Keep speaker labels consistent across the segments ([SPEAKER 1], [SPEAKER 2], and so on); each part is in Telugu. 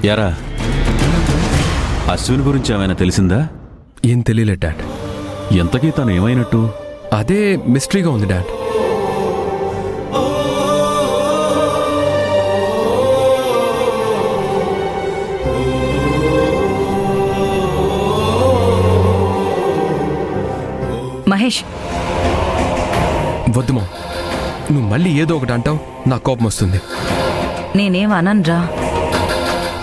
[SPEAKER 1] యారా, అశ్విన్ గురించి ఏమైనా తెలిసిందా?
[SPEAKER 2] ఏం తెలియలేదు డాడ్.
[SPEAKER 1] ఎంతకీ తను ఏమైనట్టు?
[SPEAKER 2] అదే మిస్టరీగా ఉంది డాడ్.
[SPEAKER 3] మహేష్,
[SPEAKER 2] వద్దుమా, నువ్వు మళ్ళీ ఏదో ఒకటి అంటావు, నా కోపం వస్తుంది.
[SPEAKER 3] నేనేం అనన్రా,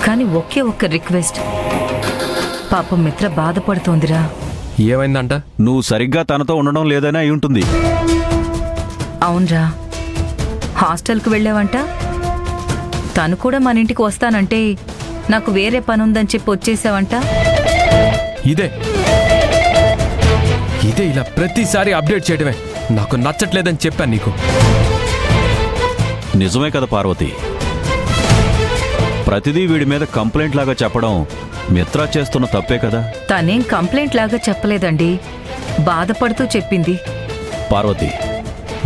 [SPEAKER 3] కానీ ఒకే ఒక్క రిక్వెస్ట్. పాపం మిత్ర బాధపడుతోందిరా.
[SPEAKER 2] ఏమైందంట?
[SPEAKER 1] నువ్వు సరిగ్గా తనతో ఉండడం లేదని అయి ఉంటుంది.
[SPEAKER 3] అవునరా, హాస్టల్కి వెళ్ళావంట. తను కూడా మన ఇంటికి వస్తానంటే నాకు వేరే పనుందని చెప్పి వచ్చేసావంట.
[SPEAKER 2] ఇదే ఇలా ప్రతిసారి అప్డేట్ చేయడమే నాకు నచ్చట్లేదని చెప్పాను నీకు.
[SPEAKER 1] నిజమే కదా పార్వతి, ప్రతిదీ వీడి మీద కంప్లైంట్ లాగా చెప్పడం మిత్ర చేస్తున్న తప్పే కదా.
[SPEAKER 3] తనేం కంప్లైంట్ లాగా చెప్పలేదండి, బాధపడుతూ చెప్పింది.
[SPEAKER 1] పార్వతి,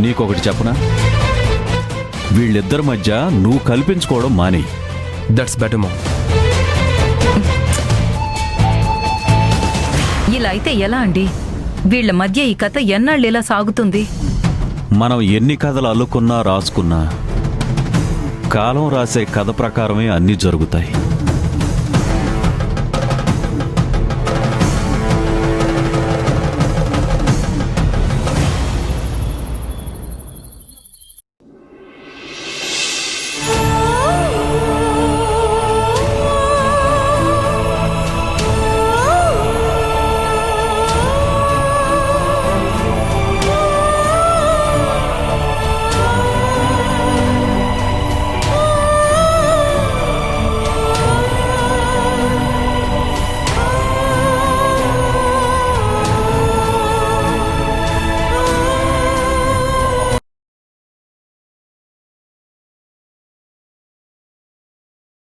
[SPEAKER 1] నీకొకటి చెప్పనా? వీళ్ళిద్దరి మధ్య నువ్వు కల్పించుకోవడం మాని.
[SPEAKER 2] దట్స్ బెటర్ మా.
[SPEAKER 3] ఇలా అయితే ఎలా అండి? వీళ్ల మధ్య ఈ కథ ఎన్నాళ్ళు ఇలా సాగుతుంది?
[SPEAKER 1] మనం ఎన్ని కథలు అల్లుకున్నా రాసుకున్నా కాలం రాసే కథ ప్రకారమే అన్నీ జరుగుతాయి.